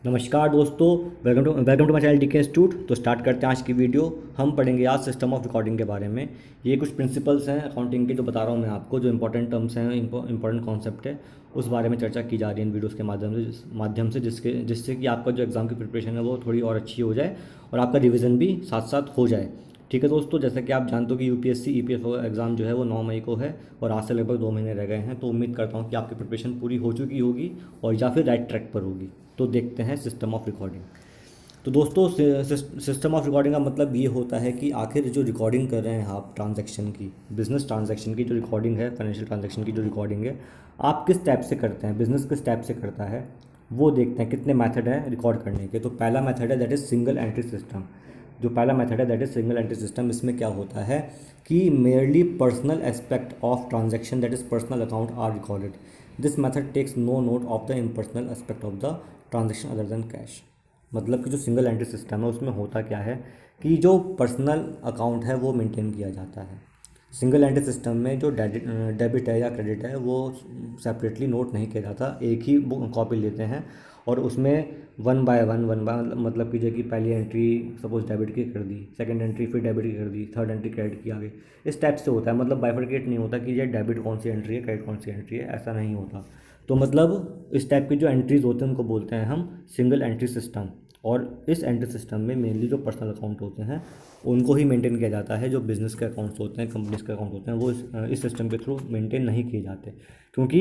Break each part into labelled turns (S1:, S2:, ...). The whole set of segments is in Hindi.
S1: नमस्कार दोस्तों। Welcome to my channel DK institute. तो स्टार्ट करते हैं आज की वीडियो। हम पढ़ेंगे आज सिस्टम ऑफ रिकॉर्डिंग के बारे में। ये कुछ प्रिंसिपल्स हैं अकाउंटिंग के जो बता रहा हूँ मैं आपको, जो इंपॉर्टेंट टर्म्स हैं, इंपॉर्टेंट कॉन्सेप्ट है, उस बारे में चर्चा की जा रही है इन वीडियोस के माध्यम से जिससे कि आपका जो एग्ज़ाम की प्रिपरेशन है वो थोड़ी और अच्छी हो जाए और आपका रिविज़न भी साथ साथ हो जाए। ठीक है दोस्तों, जैसा कि आप जानते हो कि यूपीएससी ईपीएफओ एग्ज़ाम जो है वो 9 मई को है और आज से लगभग 2 महीने रह गए हैं। तो उम्मीद करता हूँ कि आपकी प्रिपरेशन पूरी हो चुकी होगी और या फिर राइट ट्रैक पर होगी। तो देखते हैं सिस्टम ऑफ रिकॉर्डिंग। तो दोस्तों, सिस्टम ऑफ रिकॉर्डिंग का मतलब ये होता है कि आखिर जो रिकॉर्डिंग कर रहे हैं आप ट्रांजैक्शन की, बिजनेस ट्रांजैक्शन की जो रिकॉर्डिंग है, फाइनेंशियल ट्रांजैक्शन की जो रिकॉर्डिंग है, आप किस टाइप से करते हैं, बिजनेस किस टाइप से करता है, वो देखते हैं। कितने मेथड हैं रिकॉर्ड करने के। तो पहला मेथड है that is single entry system. जो पहला मेथड है that is single entry system. इसमें क्या होता है कि merely personal aspect of transaction that is personal account are recorded. This method takes no note of the impersonal aspect of the transaction other than cash. मतलब कि जो सिंगल एंट्री सिस्टम है उसमें होता क्या है कि जो पर्सनल अकाउंट है वो मेंटेन किया जाता है। सिंगल एंट्री सिस्टम में जो डेबिट है या क्रेडिट है वो सेपरेटली नोट नहीं किया जाता, एक ही बुक कॉपी लेते हैं और उसमें वन बाय मतलब कि जैसे कि पहली एंट्री सपोज डेबिट की कर दी, सेकंड एंट्री फिर डेबिट की कर दी, थर्ड एंट्री क्रेडिट की आगे। इस टाइप से होता है। मतलब बाइफरकेट नहीं होता कि ये डेबिट कौन सी एंट्री है, क्रेडिट कौन सी एंट्री है, ऐसा नहीं होता। तो मतलब इस टाइप की जो एंट्रीज होते हैं उनको बोलते हैं हम सिंगल एंट्री सिस्टम। और इस एंट्री सिस्टम में मेनली जो पर्सनल अकाउंट होते हैं उनको ही मेंटेन किया जाता है। जो बिज़नेस के अकाउंट्स होते हैं, कंपनीज के अकाउंट होते हैं, वो इस सिस्टम के थ्रू मेंटेन नहीं किए जाते, क्योंकि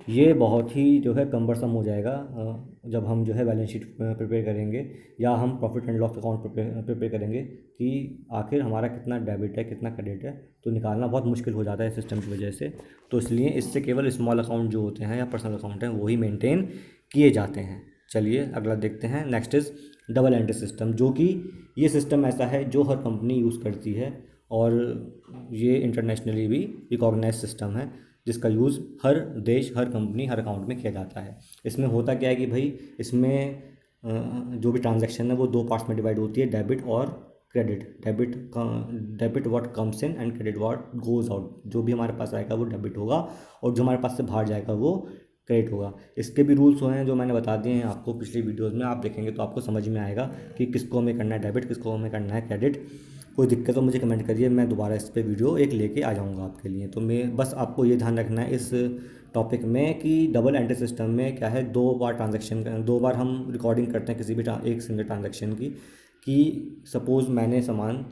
S1: ये बहुत ही जो है कम्बरसम हो जाएगा जब हम जो है बैलेंस शीट प्रिपेयर करेंगे या हम profit and loss account prepare करेंगे कि आखिर हमारा कितना डेबिट है कितना क्रेडिट है, तो निकालना बहुत मुश्किल हो जाता है सिस्टम की वजह से। तो इसलिए इससे केवल स्मॉल अकाउंट जो होते हैं या पर्सनल अकाउंट हैं वो ही मेंटेन किए जाते हैं। चलिए अगला देखते हैं। Next is double entry system, जो कि ये सिस्टम ऐसा है जो हर कंपनी यूज़ करती है और ये इंटरनेशनली भी रिकॉग्नाइज सिस्टम है जिसका यूज़ हर देश, हर कंपनी, हर अकाउंट में किया जाता है। इसमें होता क्या है कि भाई इसमें जो भी ट्रांजैक्शन है वो दो पार्ट्स में डिवाइड होती है, डेबिट और credit. Debit what comes in and credit what goes out. जो भी हमारे पास आएगा वो डेबिट होगा और जो हमारे पास से बाहर जाएगा वो क्रेडिट होगा। इसके भी रूल्स हैं जो मैंने बता दिए हैं आपको पिछली वीडियोस में, आप देखेंगे तो आपको समझ में आएगा कि किसको हमें करना है डेबिट, किसको हमें करना है क्रेडिट। कोई दिक्कत हो मुझे कमेंट करिए, मैं दोबारा इस पर वीडियो एक लेके आ जाऊँगा आपके लिए। तो मैं बस आपको ये ध्यान रखना है इस टॉपिक में कि डबल एंट्री सिस्टम में क्या है, दो बार हम रिकॉर्डिंग करते हैं किसी भी एक सिंगल ट्रांजेक्शन की। कि सपोज़ मैंने सामान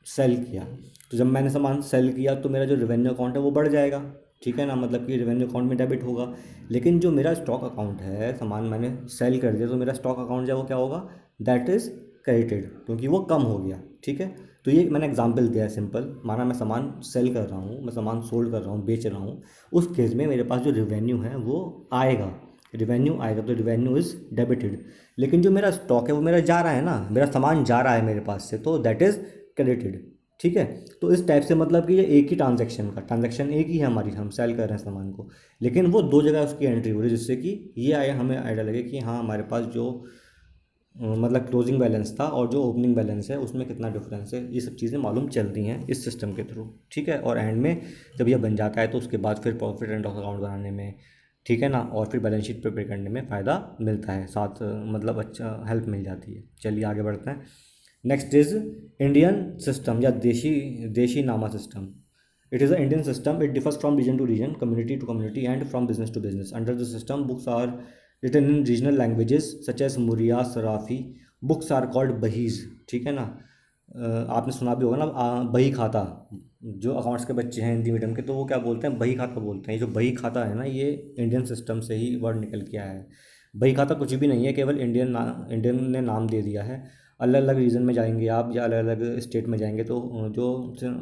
S1: सेल किया, तो जब मैंने सामान सेल किया तो मेरा जो रेवेन्यू अकाउंट है वो बढ़ जाएगा, ठीक है ना, मतलब कि रेवेन्यू अकाउंट में डेबिट होगा। लेकिन जो मेरा स्टॉक अकाउंट है, सामान मैंने सेल कर दिया तो मेरा स्टॉक अकाउंट जो है वो क्या होगा, दैट इज़ क्रेडिटेड, क्योंकि वो कम हो गया। ठीक है, तो ये मैंने एग्जांपल दिया है सिंपल। माना मैं सामान सेल कर रहा हूँ, मैं सामान सोल्ड कर रहा हूँ, बेच रहा हूँ, उस केस में मेरे पास जो रेवेन्यू है वो आएगा, रेवेन्यू आएगा, तो रेवेन्यू इज़ डेबिटेड। लेकिन जो मेरा स्टॉक है वो मेरा जा रहा है ना, मेरा सामान जा रहा है मेरे पास से, तो दैट इज़ क्रेडिटेड। ठीक है, तो इस टाइप से मतलब कि ये एक ही ट्रांजैक्शन एक ही है हमारी, हम सेल कर रहे हैं सामान को, लेकिन वो दो जगह उसकी एंट्री हो रही है, जिससे कि ये आया हमें आइडिया लगे कि हाँ हमारे पास जो मतलब क्लोजिंग बैलेंस था और जो ओपनिंग बैलेंस है उसमें कितना डिफरेंस है। ये सब चीज़ें मालूम चलती हैं इस सिस्टम के थ्रू। ठीक है, और एंड में जब ये बन जाता है तो उसके बाद फिर प्रॉफिट एंड लॉस अकाउंट बनाने में, ठीक है ना, और फिर बैलेंस शीट प्रिपेयर करने में फ़ायदा मिलता है, साथ मतलब अच्छा हेल्प मिल जाती है। चलिए आगे बढ़ते हैं। नेक्स्ट इज इंडियन सिस्टम या देशी नामा system. It is a Indian system. It differs from region to region, community to community and from business to business. Under the system books are written in regional languages such as Muriya, Sarafi. Books are called bahis. ठीक है ना, आपने सुना भी होगा ना बही खाता। जो अकाउंट्स के बच्चे हैं हिंदी मीडियम के तो वो क्या बोलते हैं, बही खाता बोलते हैं। ये जो बही खाता है ना, ये इंडियन सिस्टम से ही वर्ड निकल के आया है। बही खाता कुछ भी नहीं है, केवल इंडियन ने नाम दे दिया है। अलग अलग रीजन में जाएंगे आप या अलग अलग स्टेट में जाएंगे तो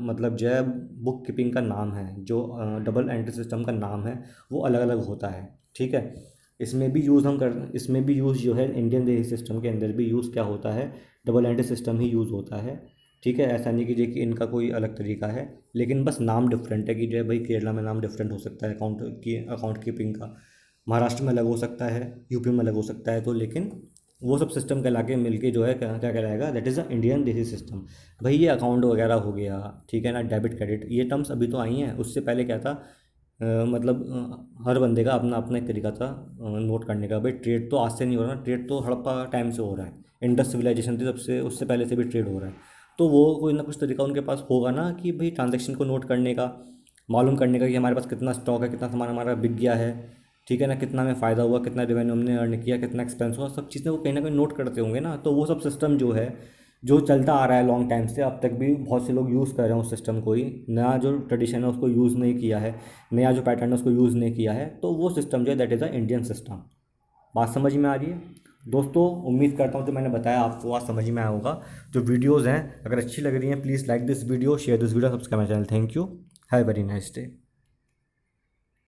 S1: मतलब जो है बुक कीपिंग का नाम है, जो डबल एंट्री सिस्टम का नाम है, वो अलग अलग होता है। ठीक है, इसमें भी यूज़ जो है इंडियन देशी सिस्टम के अंदर भी यूज़ क्या होता है, डबल एंट्री सिस्टम ही यूज़ होता है। ठीक है, ऐसा नहीं कीजिए कि इनका कोई अलग तरीका है, लेकिन बस नाम डिफरेंट है कि जो है भाई केरला में नाम डिफरेंट हो सकता है अकाउंट कीपिंग का, महाराष्ट्र में अलग हो सकता है, यूपी में अलग हो सकता है। तो लेकिन वो सब सिस्टम कहला के मिलके जो है क्या क्या कहलाएगा, दैट इज़ अ इंडियन देसी सिस्टम। भाई ये अकाउंट वगैरह हो गया, ठीक है ना, डेबिट क्रेडिट, ये टर्म्स अभी तो आई हैं, उससे पहले क्या था, मतलब हर बंदे का अपना अपना एक तरीका था नोट करने का। भाई ट्रेड तो आज से नहीं हो रहा ना, ट्रेड तो हड़प्पा टाइम से हो रहा है। इंडस सिविलाइजेशन थी तब से, उससे पहले से भी ट्रेड हो रहा है। तो वो कोई ना कुछ तरीका उनके पास होगा ना कि भाई ट्रांजेक्शन को नोट करने का, मालूम करने का कि हमारे पास कितना स्टॉक है, कितना सामान हमारा बिक गया है, ठीक है ना, कितना हमें फ़ायदा हुआ, कितना रेवेन्यू हमने अर्न किया, कितना एक्सपेंस हुआ, सब चीज़ें वो कहीं ना कहीं नोट करते होंगे ना। तो वो सब सिस्टम जो है, जो चलता आ रहा है लॉन्ग टाइम से, अब तक भी बहुत से लोग यूज़ कर रहे हैं उस सिस्टम को ही। नया जो ट्रेडिशन है उसको यूज़ नहीं किया है, नया जो पैटर्न है उसको यूज़ नहीं किया है। तो वो सिस्टम जो है that is a Indian system. बात समझ में आ रही है दोस्तों? उम्मीद करता हूँ जो मैंने बताया आपको आज समझ में आया होगा। जो वीडियोज़ हैं अगर अच्छी लग रही हैं, please like this video, share this video, subscribe my channel. Thank you, have a very nice day.